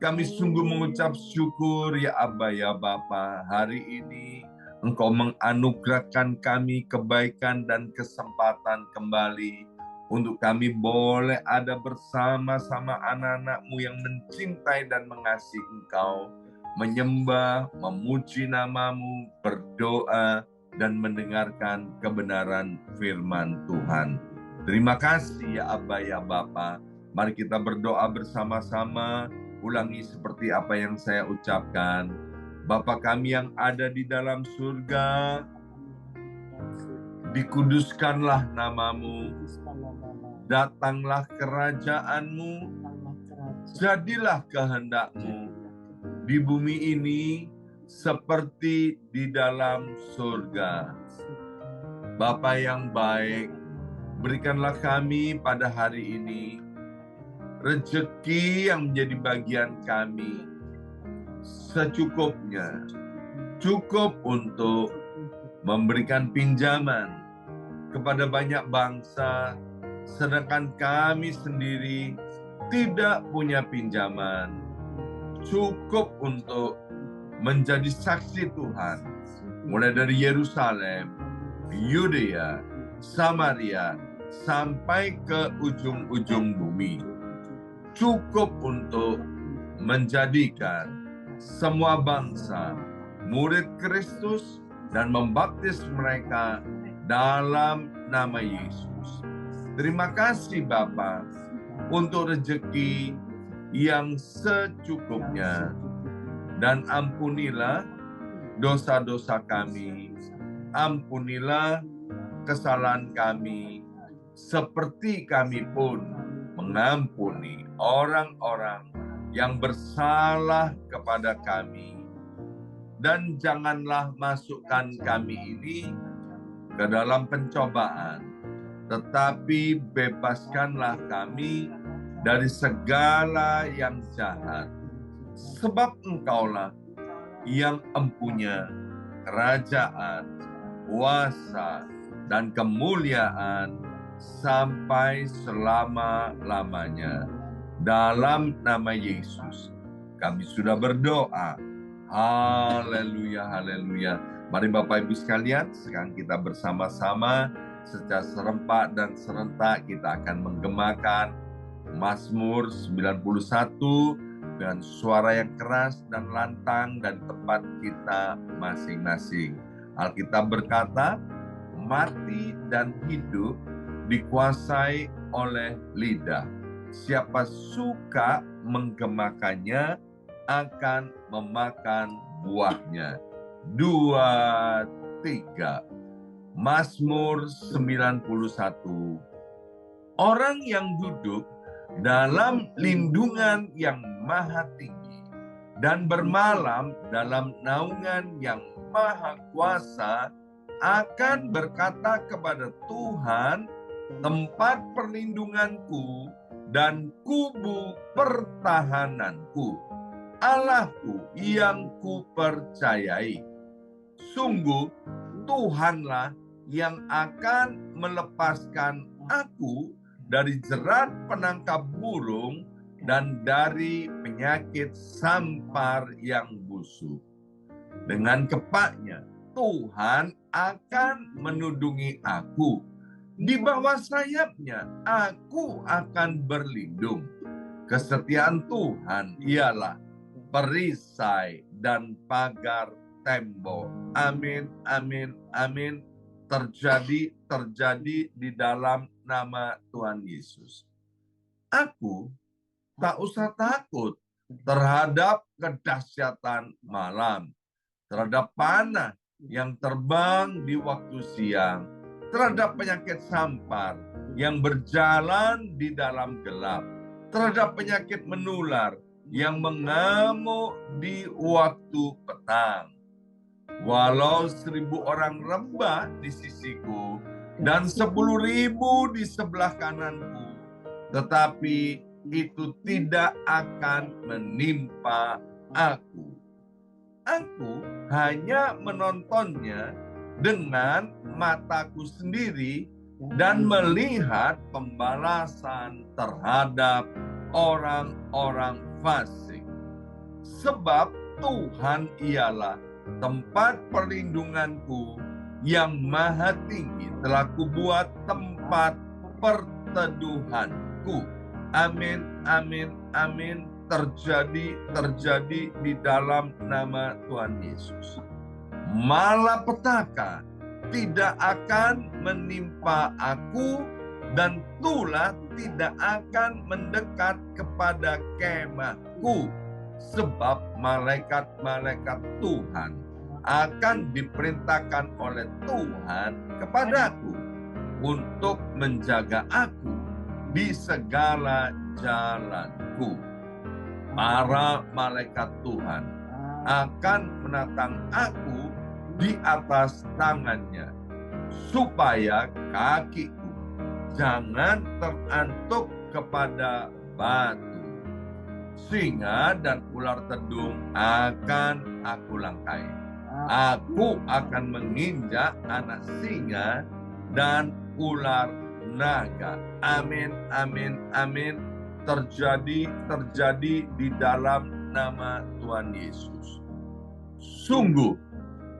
Kami sungguh mengucap syukur ya Aba ya Bapa. Hari ini Engkau menganugerahkan kami kebaikan dan kesempatan kembali untuk kami boleh ada bersama-sama anak-anak-Mu yang mencintai dan mengasihi Engkau, menyembah, memuji nama-Mu, berdoa, dan mendengarkan kebenaran firman Tuhan. Terima kasih ya Aba ya Bapa. Mari kita berdoa bersama-sama. Ulangi seperti apa yang saya ucapkan. Bapa kami yang ada di dalam surga, dikuduskanlah nama-Mu, datanglah kerajaan-Mu, jadilah kehendak-Mu di bumi ini seperti di dalam surga. Bapa yang baik, berikanlah kami pada hari ini rezeki yang menjadi bagian kami secukupnya, cukup untuk memberikan pinjaman kepada banyak bangsa, sedangkan kami sendiri tidak punya pinjaman, cukup untuk menjadi saksi Tuhan, mulai dari Yerusalem, Yudea, Samaria, sampai ke ujung-ujung bumi. Cukup untuk menjadikan semua bangsa murid Kristus dan membaptis mereka dalam nama Yesus. Terima kasih Bapa untuk rezeki yang secukupnya, dan ampunilah dosa-dosa kami, ampunilah kesalahan kami, seperti kami pun mengampuni orang-orang yang bersalah kepada kami. Dan janganlah masukkan kami ini ke dalam pencobaan, tetapi bebaskanlah kami dari segala yang jahat. Sebab Engkaulah yang empunya kerajaan, kuasa, dan kemuliaan sampai selama-lamanya. Dalam nama Yesus kami sudah berdoa. Haleluya, haleluya. Mari Bapak Ibu sekalian, sekarang kita bersama-sama secara serempak dan serentak kita akan menggemakan Mazmur 91 dengan suara yang keras dan lantang dan tempat kita masing-masing. Alkitab berkata, mati dan hidup dikuasai oleh lidah. Siapa suka menggemakannya akan memakan buahnya. 2, 3. Mazmur 91. Orang yang duduk dalam lindungan yang maha tinggi dan bermalam dalam naungan yang maha kuasa akan berkata kepada Tuhan, tempat perlindunganku dan kubu pertahananku, Allahku yang kupercayai. Sungguh Tuhanlah yang akan melepaskan aku dari jerat penangkap burung dan dari penyakit sampar yang busuk. Dengan kepaknya Tuhan akan menudungi aku. Di bawah sayapnya aku akan berlindung. Kesetiaan Tuhan ialah perisai dan pagar tembok. Amin, amin, amin. Terjadi di dalam nama Tuhan Yesus. Aku tak usah takut terhadap kedahsyatan malam, terhadap panah yang terbang di waktu siang, terhadap penyakit sampar yang berjalan di dalam gelap, terhadap penyakit menular yang mengamuk di waktu petang. Walau 1.000 orang rebah di sisiku dan 10.000 di sebelah kananku, tetapi itu tidak akan menimpa aku. Aku hanya menontonnya dengan mataku sendiri dan melihat pembalasan terhadap orang-orang fasik. sebab Tuhan ialah tempat perlindunganku, yang maha tinggi telah kubuat tempat perteduhanku. Amin, amin, amin. Terjadi di dalam nama Tuhan Yesus. Malapetaka tidak akan menimpa aku, dan tulah tidak akan mendekat kepada kemahku, sebab malaikat-malaikat Tuhan akan diperintahkan oleh Tuhan kepadaku untuk menjaga aku di segala jalanku. Para malaikat Tuhan akan menatang aku di atas tangannya, supaya kakiku jangan terantuk kepada batu. Singa dan ular tedung akan aku langkai. Aku akan menginjak anak singa dan ular naga. Amin, amin, amin. Terjadi di dalam nama Tuhan Yesus. Sungguh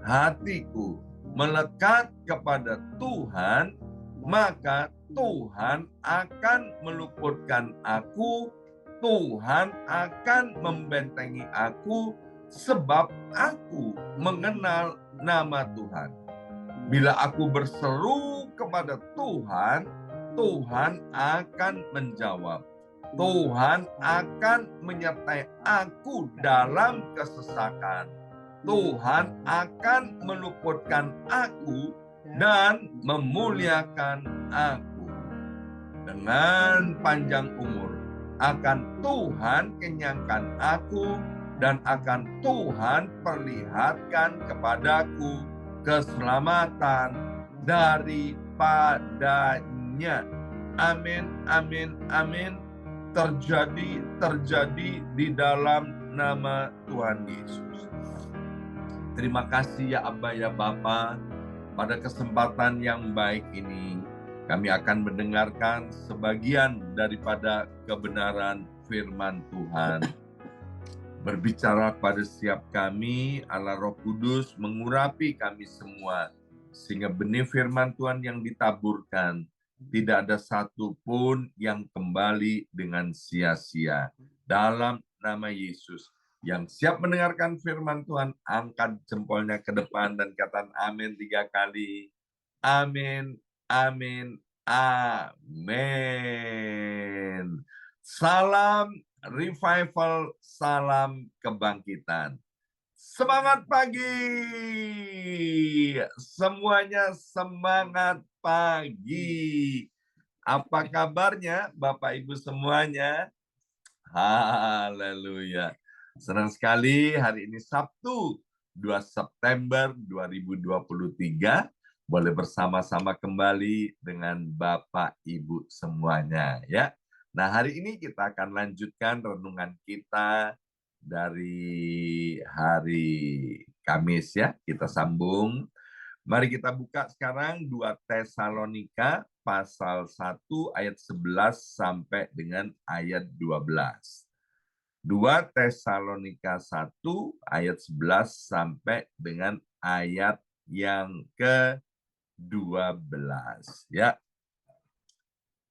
hatiku melekat kepada Tuhan, maka Tuhan akan meluputkan aku, Tuhan akan membentengi aku, sebab aku mengenal nama Tuhan. Bila aku berseru kepada Tuhan, Tuhan akan menjawab. Tuhan akan menyertai aku dalam kesesakan. Tuhan akan meluputkan aku dan memuliakan aku. Dengan panjang umur akan Tuhan kenyangkan aku, dan akan Tuhan perlihatkan kepadaku keselamatan daripadanya. Amin, amin, amin. Terjadi di dalam nama Tuhan Yesus. Terima kasih ya Abba ya Bapa. Pada kesempatan yang baik ini, kami akan mendengarkan sebagian daripada kebenaran firman Tuhan. Berbicara pada setiap kami, Allah Roh Kudus mengurapi kami semua, sehingga benih firman Tuhan yang ditaburkan tidak ada satupun yang kembali dengan sia-sia. Dalam nama Yesus, yang siap mendengarkan firman Tuhan, angkat jempolnya ke depan dan katakan amin 3 kali. Amin, amin, amin. Salam revival, salam kebangkitan. Semangat pagi. Semuanya semangat pagi. Apa kabarnya Bapak Ibu semuanya? Haleluya. Senang sekali hari ini Sabtu 2 September 2023 boleh bersama-sama kembali dengan Bapak Ibu semuanya ya. Nah, hari ini kita akan lanjutkan renungan kita dari hari Kamis ya. Kita sambung. Mari kita buka sekarang 2 Tesalonika pasal 1 ayat 11 sampai dengan ayat 12. 2 Tesalonika 1 ayat 11 sampai dengan ayat yang ke-12 ya.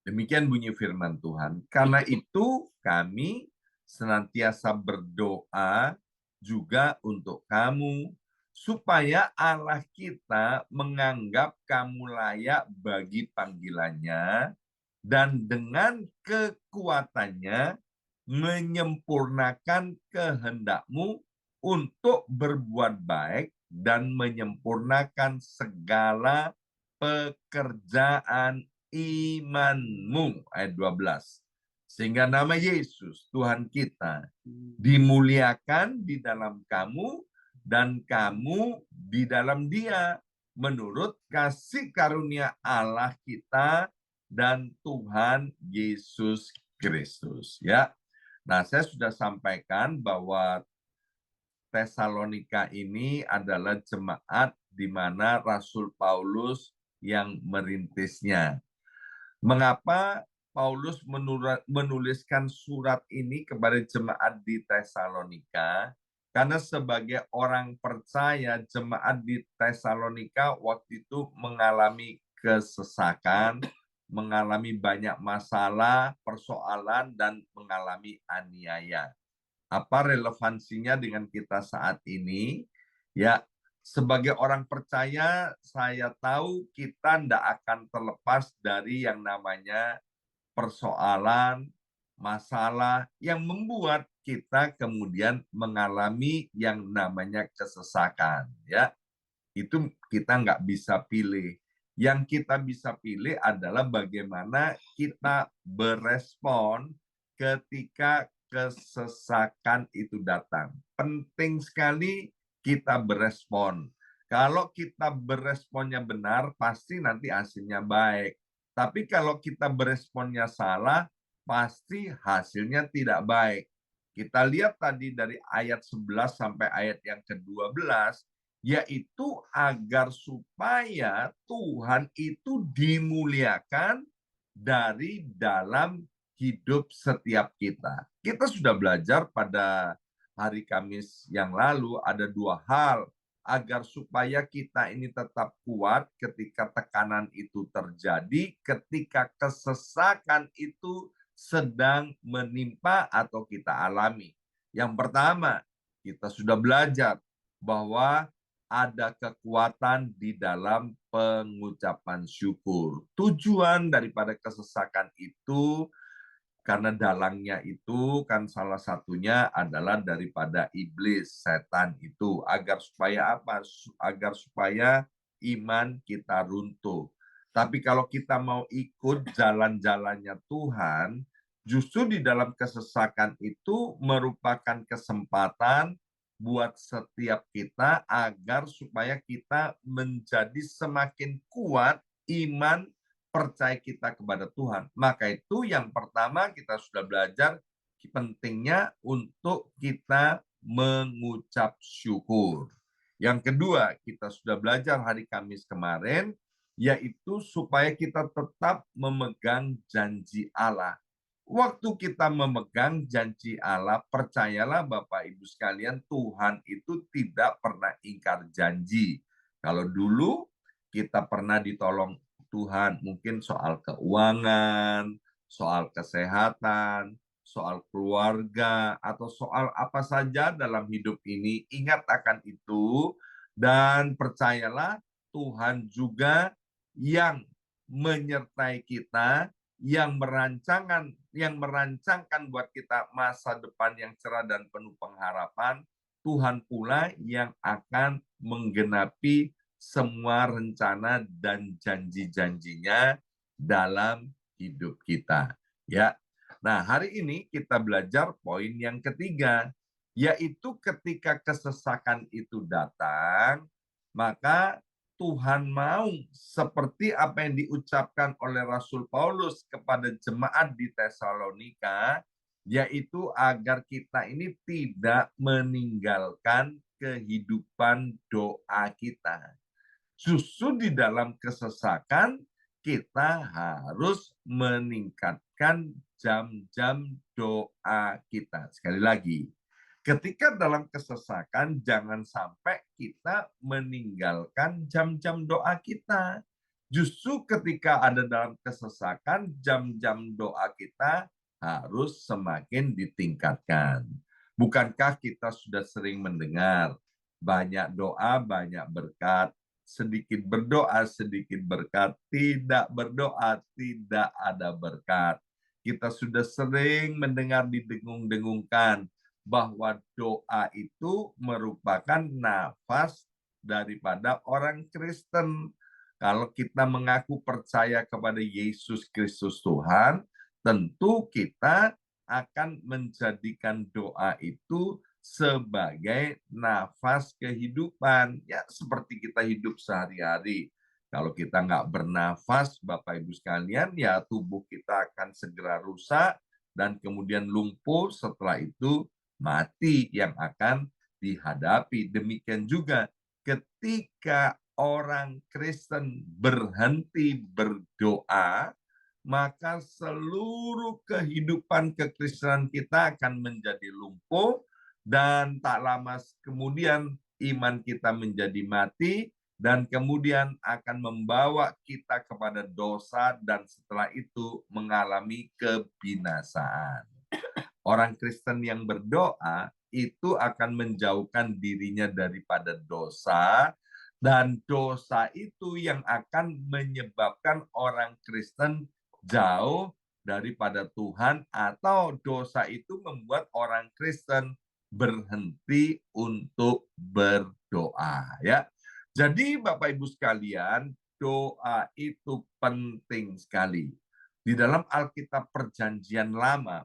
Demikian bunyi firman Tuhan. Karena itu kami senantiasa berdoa juga untuk kamu, supaya Allah kita menganggap kamu layak bagi panggilannya, dan dengan kekuatannya menyempurnakan kehendakmu untuk berbuat baik dan menyempurnakan segala pekerjaan imanmu. Ayat 12. Sehingga nama Yesus, Tuhan kita, dimuliakan di dalam kamu, dan kamu di dalam Dia, menurut kasih karunia Allah kita dan Tuhan Yesus Kristus. Ya, nah saya sudah sampaikan bahwa Tesalonika ini adalah jemaat di mana Rasul Paulus yang merintisnya. Mengapa Paulus menuliskan surat ini kepada jemaat di Tesalonika, karena sebagai orang percaya, jemaat di Tesalonika waktu itu mengalami kesesakan, mengalami banyak masalah, persoalan, dan mengalami aniaya. Apa relevansinya dengan kita saat ini? Ya, sebagai orang percaya, saya tahu kita tidak akan terlepas dari yang namanya persoalan, masalah yang membuat kita kemudian mengalami yang namanya kesesakan. Ya, itu kita nggak bisa pilih. Yang kita bisa pilih adalah bagaimana kita berespon ketika kesesakan itu datang. Penting sekali kita berespon. Kalau kita beresponnya benar, pasti nanti hasilnya baik. Tapi kalau kita beresponnya salah, pasti hasilnya tidak baik. Kita lihat tadi dari ayat 11 sampai ayat yang ke-12, yaitu agar supaya Tuhan itu dimuliakan dari dalam hidup setiap kita. Kita sudah belajar pada hari Kamis yang lalu ada dua hal agar supaya kita ini tetap kuat ketika tekanan itu terjadi, ketika kesesakan itu sedang menimpa atau kita alami. Yang pertama, kita sudah belajar bahwa ada kekuatan di dalam pengucapan syukur. Tujuan daripada kesesakan itu karena dalangnya itu kan salah satunya adalah daripada iblis, setan itu. Agar supaya apa? Agar supaya iman kita runtuh. Tapi kalau kita mau ikut jalan-jalannya Tuhan, justru di dalam kesesakan itu merupakan kesempatan buat setiap kita agar supaya kita menjadi semakin kuat iman percaya kita kepada Tuhan. Maka itu yang pertama kita sudah belajar pentingnya untuk kita mengucap syukur. Yang kedua, kita sudah belajar hari Kamis kemarin, yaitu supaya kita tetap memegang janji Allah. Waktu kita memegang janji Allah, percayalah Bapak Ibu sekalian, Tuhan itu tidak pernah ingkar janji. Kalau dulu kita pernah ditolong Tuhan, mungkin soal keuangan, soal kesehatan, soal keluarga, atau soal apa saja dalam hidup ini, ingat akan itu, dan percayalah Tuhan juga yang menyertai kita, yang merancangkan buat kita masa depan yang cerah dan penuh pengharapan, Tuhan pula yang akan menggenapi semua rencana dan janji-janjinya dalam hidup kita. Ya. Nah, hari ini kita belajar poin yang ketiga, yaitu ketika kesesakan itu datang, maka Tuhan mau seperti apa yang diucapkan oleh Rasul Paulus kepada jemaat di Tesalonika, yaitu agar kita ini tidak meninggalkan kehidupan doa kita. Justru di dalam kesesakan kita harus meningkatkan jam-jam doa kita. Sekali lagi, ketika dalam kesesakan, jangan sampai kita meninggalkan jam-jam doa kita. Justru ketika ada dalam kesesakan, jam-jam doa kita harus semakin ditingkatkan. Bukankah kita sudah sering mendengar, banyak doa, banyak berkat, sedikit berdoa, sedikit berkat, tidak berdoa, tidak ada berkat. Kita sudah sering mendengar didengung-dengungkan, bahwa doa itu merupakan nafas daripada orang Kristen. Kalau kita mengaku percaya kepada Yesus Kristus Tuhan, tentu kita akan menjadikan doa itu sebagai nafas kehidupan. Ya, seperti kita hidup sehari-hari. Kalau kita nggak bernafas, Bapak Ibu sekalian, ya tubuh kita akan segera rusak dan kemudian lumpuh, setelah itu mati yang akan dihadapi. Demikian juga ketika orang Kristen berhenti berdoa, maka seluruh kehidupan kekristenan kita akan menjadi lumpuh, dan tak lama kemudian iman kita menjadi mati, dan kemudian akan membawa kita kepada dosa, dan setelah itu mengalami kebinasaan. Orang Kristen yang berdoa itu akan menjauhkan dirinya daripada dosa, dan dosa itu yang akan menyebabkan orang Kristen jauh daripada Tuhan, atau dosa itu membuat orang Kristen berhenti untuk berdoa, ya. Jadi Bapak Ibu sekalian, doa itu penting sekali. Di dalam Alkitab Perjanjian Lama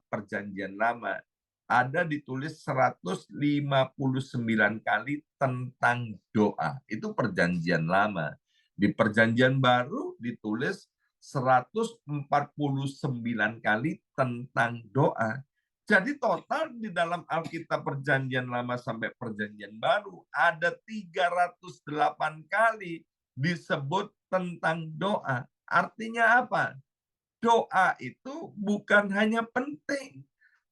ada ditulis 159 kali tentang doa. Itu Perjanjian Lama. Di Perjanjian Baru ditulis 149 kali tentang doa. Jadi total di dalam Alkitab Perjanjian Lama sampai Perjanjian Baru ada 308 kali disebut tentang doa. Artinya apa? Doa itu bukan hanya penting,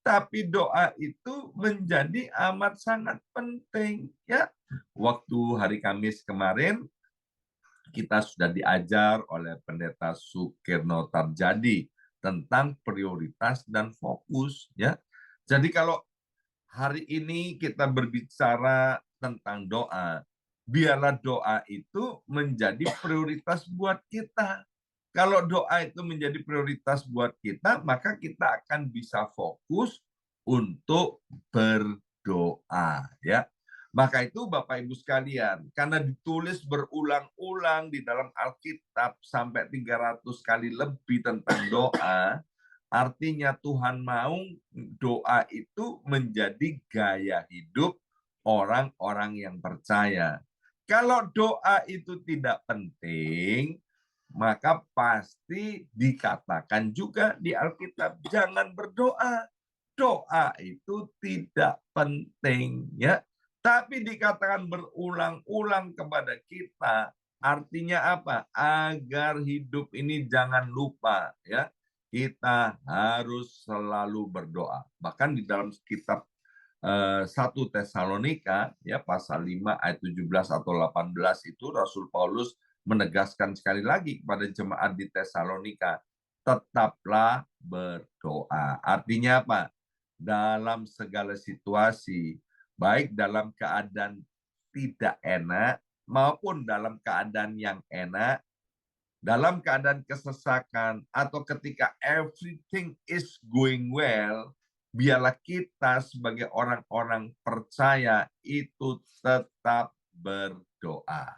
tapi doa itu menjadi amat sangat penting, ya. Waktu hari Kamis kemarin kita sudah diajar oleh Pendeta Sukirno Tarjadi tentang prioritas dan fokus, ya. Jadi kalau hari ini kita berbicara tentang doa, biarlah doa itu menjadi prioritas buat kita. Kalau doa itu menjadi prioritas buat kita, maka kita akan bisa fokus untuk berdoa, ya. Maka itu Bapak Ibu sekalian, karena ditulis berulang-ulang di dalam Alkitab sampai 300 kali lebih tentang doa, artinya Tuhan mau doa itu menjadi gaya hidup orang-orang yang percaya. Kalau doa itu tidak penting, maka pasti dikatakan juga di Alkitab, jangan berdoa. Doa itu tidak penting, ya. Tapi dikatakan berulang-ulang kepada kita, artinya apa? Agar hidup ini jangan lupa, ya. Kita harus selalu berdoa. Bahkan di dalam kitab 1 Tesalonika, ya, pasal 5 ayat 17 atau 18 itu Rasul Paulus menegaskan sekali lagi kepada jemaat di Tesalonika, tetaplah berdoa. Artinya apa? Dalam segala situasi, baik dalam keadaan tidak enak maupun dalam keadaan yang enak, dalam keadaan kesesakan, atau ketika everything is going well, biarlah kita sebagai orang-orang percaya itu tetap berdoa.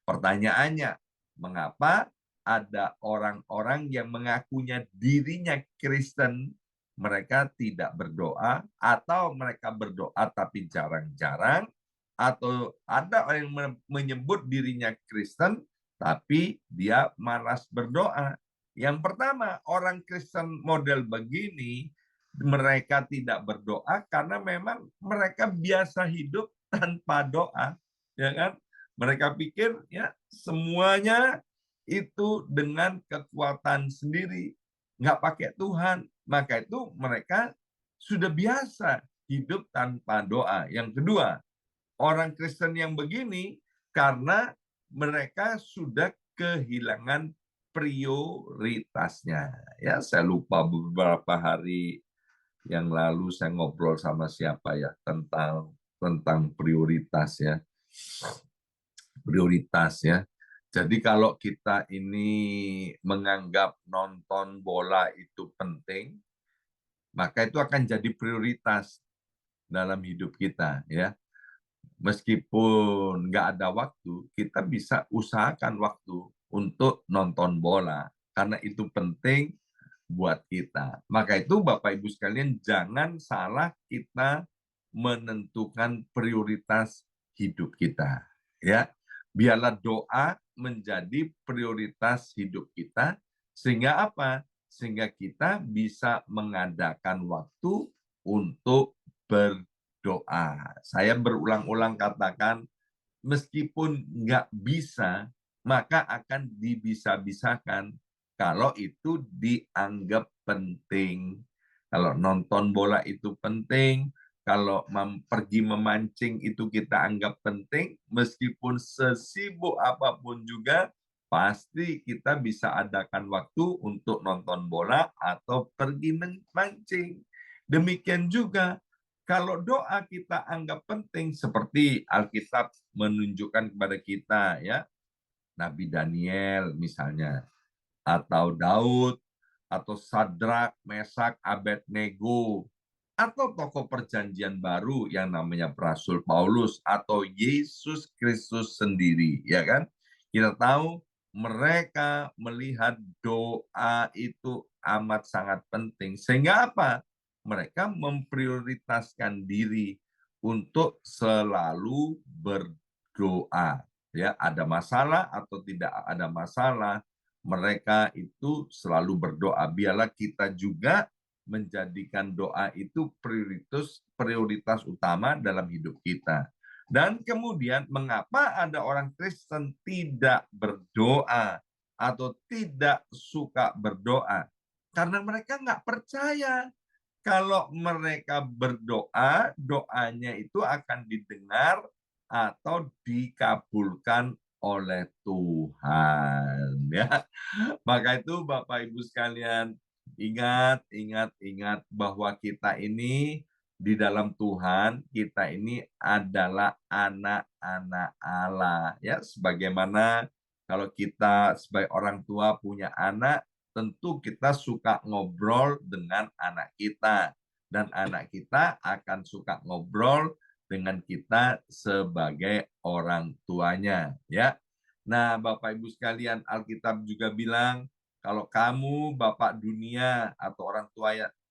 Pertanyaannya, mengapa ada orang-orang yang mengakunya dirinya Kristen, mereka tidak berdoa, atau mereka berdoa tapi jarang-jarang, atau ada orang yang menyebut dirinya Kristen, tapi dia malas berdoa. Yang pertama, orang Kristen model begini, mereka tidak berdoa karena memang mereka biasa hidup tanpa doa, ya kan? Mereka pikir ya semuanya itu dengan kekuatan sendiri, nggak pakai Tuhan. Maka itu mereka sudah biasa hidup tanpa doa. Yang kedua, orang Kristen yang begini karena mereka sudah kehilangan prioritasnya. Ya, saya lupa beberapa hari yang lalu saya ngobrol sama siapa ya tentang prioritas, ya. Prioritas, ya. Jadi kalau kita ini menganggap nonton bola itu penting, maka itu akan jadi prioritas dalam hidup kita, ya. Meskipun nggak ada waktu, kita bisa usahakan waktu untuk nonton bola, karena itu penting buat kita. Maka itu Bapak Ibu sekalian, jangan salah kita menentukan prioritas hidup kita, ya. Biarlah doa menjadi prioritas hidup kita, sehingga apa? Sehingga kita bisa mengadakan waktu untuk berdoa. Saya berulang-ulang katakan, meskipun nggak bisa, maka akan dibisa-bisakan kalau itu dianggap penting. Kalau nonton bola itu penting, kalau pergi memancing itu kita anggap penting, meskipun sesibuk apapun juga, pasti kita bisa adakan waktu untuk nonton bola atau pergi memancing. Demikian juga kalau doa kita anggap penting, seperti Alkitab menunjukkan kepada kita, ya, Nabi Daniel misalnya, atau Daud, atau Sadrak, Mesak, Abednego, atau tokoh perjanjian baru yang namanya Rasul Paulus atau Yesus Kristus sendiri, ya kan? Kita tahu mereka melihat doa itu amat sangat penting. Sehingga apa? Mereka memprioritaskan diri untuk selalu berdoa. Ya, ada masalah atau tidak ada masalah, mereka itu selalu berdoa. Biarlah kita juga menjadikan doa itu prioritas utama dalam hidup kita. Dan kemudian mengapa ada orang Kristen tidak berdoa atau tidak suka berdoa? Karena mereka nggak percaya kalau mereka berdoa, doanya itu akan didengar atau dikabulkan oleh Tuhan. Ya, maka itu Bapak Ibu sekalian, ingat bahwa kita ini di dalam Tuhan, kita ini adalah anak-anak Allah. Ya, sebagaimana kalau kita sebagai orang tua punya anak, tentu kita suka ngobrol dengan anak kita. Dan anak kita akan suka ngobrol dengan kita sebagai orang tuanya. Ya, nah, Bapak Ibu sekalian, Alkitab juga bilang, kalau kamu Bapak dunia atau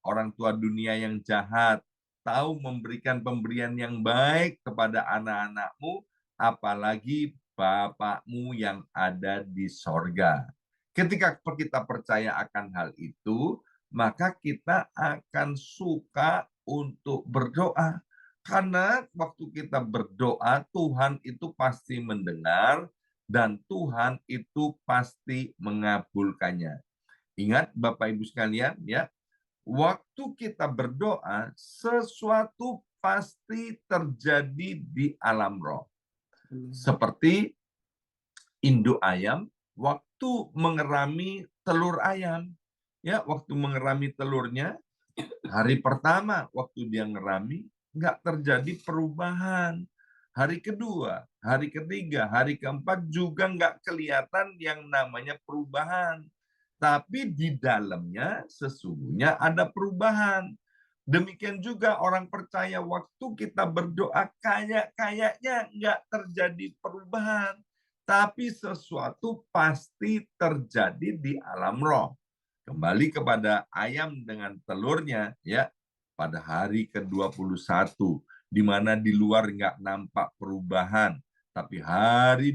orang tua dunia yang jahat, tahu memberikan pemberian yang baik kepada anak-anakmu, apalagi Bapakmu yang ada di sorga. Ketika kita percaya akan hal itu, maka kita akan suka untuk berdoa. Karena waktu kita berdoa, Tuhan itu pasti mendengar, dan Tuhan itu pasti mengabulkannya. Ingat Bapak Ibu sekalian, ya, waktu kita berdoa, sesuatu pasti terjadi di alam roh. Seperti induk ayam waktu mengerami telur ayam. Ya, waktu mengerami telurnya, hari pertama waktu dia ngerami, nggak terjadi perubahan. Hari kedua, hari ketiga, hari keempat juga nggak kelihatan yang namanya perubahan. Tapi di dalamnya sesungguhnya ada perubahan. Demikian juga orang percaya waktu kita berdoa kayaknya nggak terjadi perubahan. Tapi sesuatu pasti terjadi di alam roh. Kembali kepada ayam dengan telurnya, ya, pada hari ke-21, di mana di luar nggak nampak perubahan, tapi hari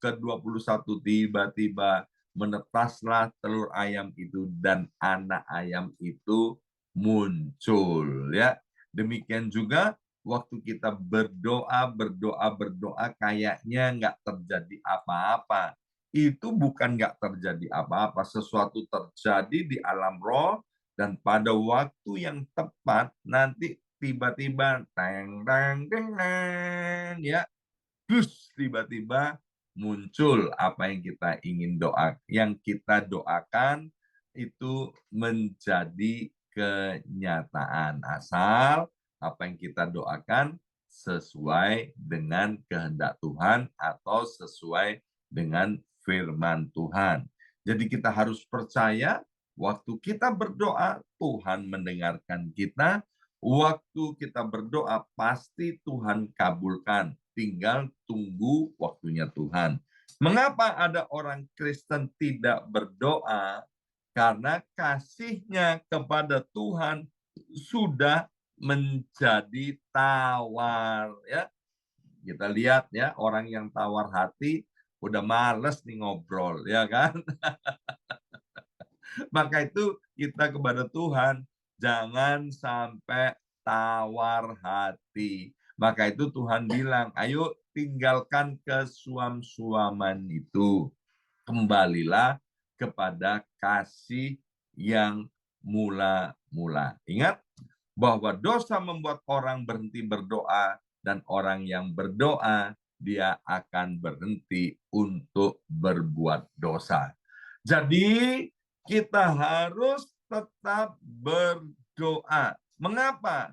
ke-21 tiba-tiba menetaslah telur ayam itu dan anak ayam itu muncul, ya. Demikian juga waktu kita berdoa kayaknya nggak terjadi apa-apa, itu bukan nggak terjadi apa-apa, sesuatu terjadi di alam roh, dan pada waktu yang tepat nanti tiba-tiba teng teng teng teng, ya, dus, tiba-tiba muncul apa yang kita ingin doa, yang kita doakan itu menjadi kenyataan, asal apa yang kita doakan sesuai dengan kehendak Tuhan atau sesuai dengan firman Tuhan. Jadi kita harus percaya waktu kita berdoa Tuhan mendengarkan kita, waktu kita berdoa pasti Tuhan kabulkan. Tinggal tunggu waktunya Tuhan. Mengapa ada orang Kristen tidak berdoa? Karena kasihnya kepada Tuhan sudah menjadi tawar, ya. Kita lihat, ya, orang yang tawar hati udah males nih ngobrol, ya kan? Maka itu kita kepada Tuhan, jangan sampai tawar hati. Maka itu Tuhan bilang, ayo tinggalkan kesuam-suaman itu. Kembalilah kepada kasih yang mula-mula. Ingat bahwa dosa membuat orang berhenti berdoa, dan orang yang berdoa dia akan berhenti untuk berbuat dosa. Jadi kita harus tetap berdoa. Mengapa?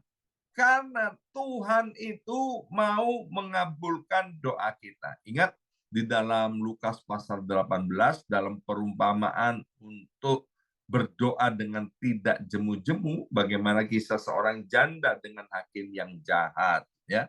Karena Tuhan itu mau mengabulkan doa kita. Ingat di dalam Lukas pasal 18 dalam perumpamaan untuk berdoa dengan tidak jemu-jemu, bagaimana kisah seorang janda dengan hakim yang jahat, ya.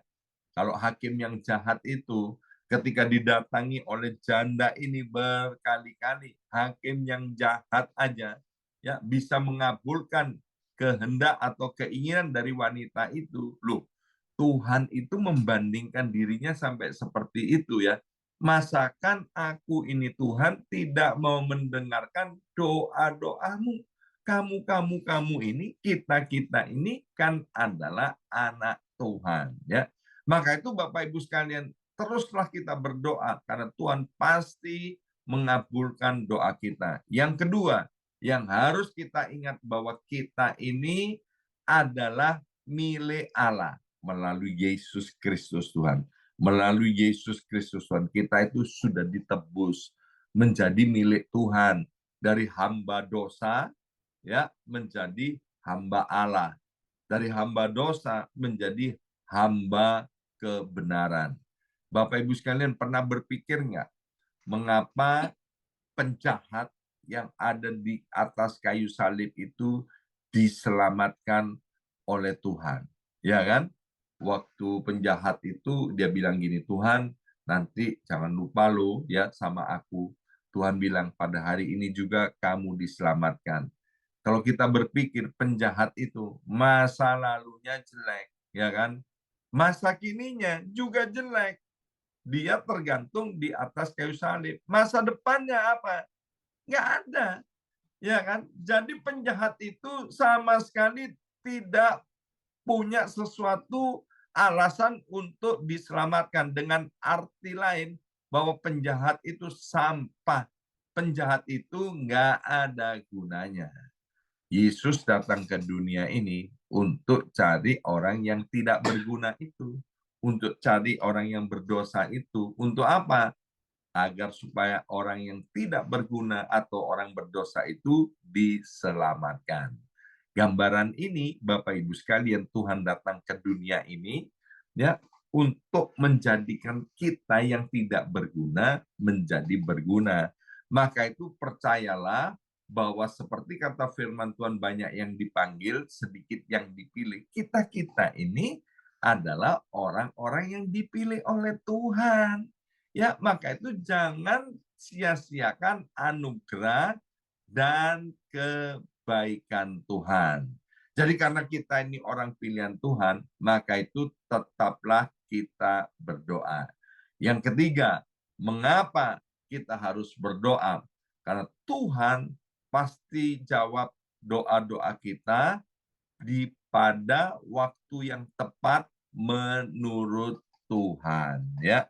Kalau hakim yang jahat itu ketika didatangi oleh janda ini berkali-kali, hakim yang jahat aja ya bisa mengabulkan kehendak atau keinginan dari wanita itu. Loh, Tuhan itu membandingkan dirinya sampai seperti itu ya. Masakan aku ini Tuhan tidak mau mendengarkan doa-doamu. Kamu ini, kita ini kan adalah anak Tuhan ya. Maka itu Bapak Ibu sekalian, teruslah kita berdoa karena Tuhan pasti mengabulkan doa kita. Yang kedua, yang harus kita ingat bahwa kita ini adalah milik Allah melalui Yesus Kristus Tuhan. Melalui Yesus Kristus Tuhan, kita itu sudah ditebus menjadi milik Tuhan, dari hamba dosa ya menjadi hamba Allah. Dari hamba dosa menjadi hamba kebenaran. Bapak Ibu sekalian pernah berpikir nggak mengapa penjahat yang ada di atas kayu salib itu diselamatkan oleh Tuhan? Ya kan? Waktu penjahat itu dia bilang gini, Tuhan nanti jangan lupa lo ya sama aku. Tuhan bilang pada hari ini juga kamu diselamatkan. Kalau kita berpikir penjahat itu masa lalunya jelek, ya kan? Masa kininya juga jelek. Dia tergantung di atas kayu salib. Masa depannya apa? Nggak ada, ya kan? Jadi penjahat itu sama sekali tidak punya sesuatu alasan untuk diselamatkan. Dengan arti lain, bahwa penjahat itu sampah. Penjahat itu nggak ada gunanya. Yesus datang ke dunia ini untuk cari orang yang tidak berguna itu. Untuk cari orang yang berdosa itu. Untuk apa? Agar supaya orang yang tidak berguna atau orang berdosa itu diselamatkan. Gambaran ini, Bapak Ibu sekalian, Tuhan datang ke dunia ini ya untuk menjadikan kita yang tidak berguna menjadi berguna. Maka itu percayalah bahwa seperti kata firman Tuhan, banyak yang dipanggil, sedikit yang dipilih. Kita ini adalah orang-orang yang dipilih oleh Tuhan. Ya, maka itu jangan sia-siakan anugerah dan kebaikan Tuhan. Jadi karena kita ini orang pilihan Tuhan, maka itu tetaplah kita berdoa. Yang ketiga, mengapa kita harus berdoa? Karena Tuhan pasti jawab doa-doa kita pada waktu yang tepat menurut Tuhan. Ya.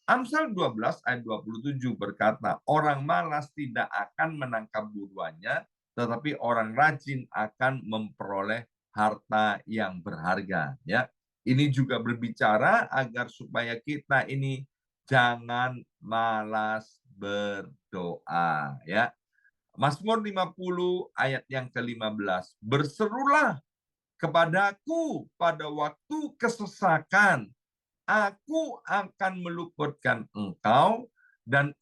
Amsal 12 ayat 27 berkata, orang malas tidak akan menangkap buruannya, tetapi orang rajin akan memperoleh harta yang berharga. Ya, ini juga berbicara agar supaya kita ini jangan malas berdoa. Ya, Mazmur 50 ayat yang ke-15, berserulah kepadaku pada waktu kesesakan. Aku akan meluputkan engkau dan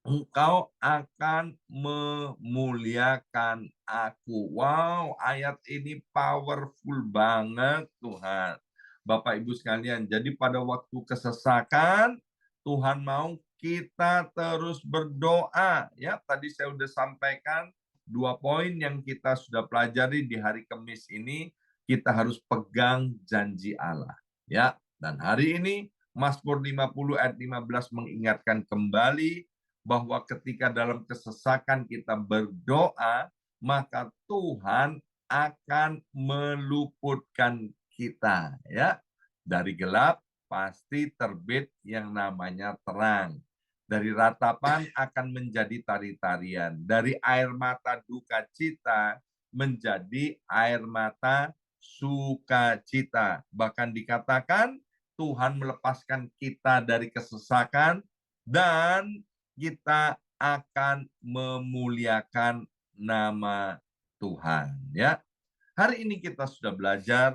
engkau akan memuliakan aku. Wow, ayat ini powerful banget Tuhan. Bapak Ibu sekalian, jadi pada waktu kesesakan Tuhan mau kita terus berdoa. Ya, tadi saya sudah sampaikan 2 poin yang kita sudah pelajari di hari Kamis ini, kita harus pegang janji Allah. Ya, dan hari ini Mazmur 50 ayat 15 mengingatkan kembali bahwa ketika dalam kesesakan kita berdoa, maka Tuhan akan meluputkan kita ya. Dari gelap pasti terbit yang namanya terang. Dari ratapan akan menjadi tari-tarian. Dari air mata duka cita menjadi air mata sukacita. Bahkan dikatakan Tuhan melepaskan kita dari kesesakan dan kita akan memuliakan nama Tuhan. Ya, hari ini kita sudah belajar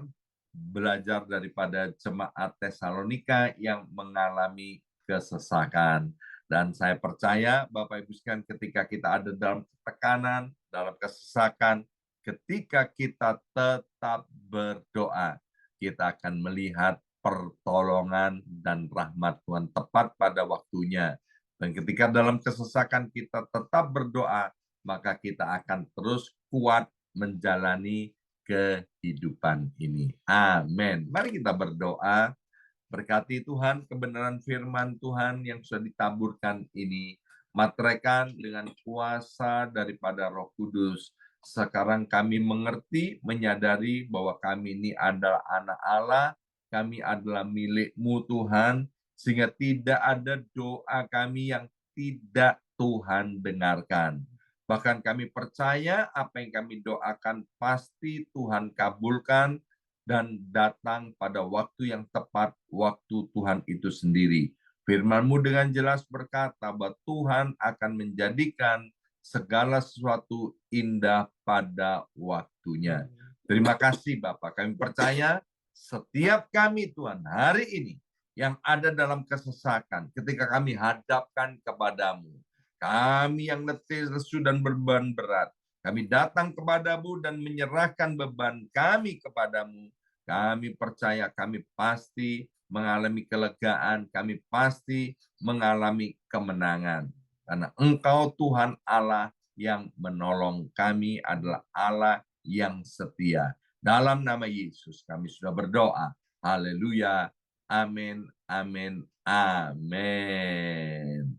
daripada jemaat Tesalonika yang mengalami kesesakan. Dan saya percaya Bapak Ibu sekalian, ketika kita ada dalam tekanan, dalam kesesakan, ketika kita tetap berdoa, kita akan melihat pertolongan dan rahmat Tuhan tepat pada waktunya. Dan ketika dalam kesesakan kita tetap berdoa, maka kita akan terus kuat menjalani kehidupan ini. Amin. Mari kita berdoa. Berkati Tuhan kebenaran firman Tuhan yang sudah ditaburkan ini. Materaikan dengan kuasa daripada Roh Kudus. Sekarang kami mengerti, menyadari bahwa kami ini adalah anak Allah. Kami adalah milik-Mu Tuhan. Sehingga tidak ada doa kami yang tidak Tuhan dengarkan. Bahkan kami percaya apa yang kami doakan pasti Tuhan kabulkan dan datang pada waktu yang tepat, waktu Tuhan itu sendiri. Firman-Mu dengan jelas berkata bahwa Tuhan akan menjadikan segala sesuatu indah pada waktunya. Terima kasih Bapak, kami percaya setiap kami Tuhan hari ini yang ada dalam kesesakan, ketika kami hadapkan kepadamu, kami yang letih, lesu, dan beban berat, kami datang kepadamu dan menyerahkan beban kami kepadamu. Kami percaya kami pasti mengalami kelegaan, kami pasti mengalami kemenangan. Karena Engkau Tuhan Allah yang menolong kami adalah Allah yang setia. Dalam nama Yesus kami sudah berdoa. Haleluya. Amin, amin, amin.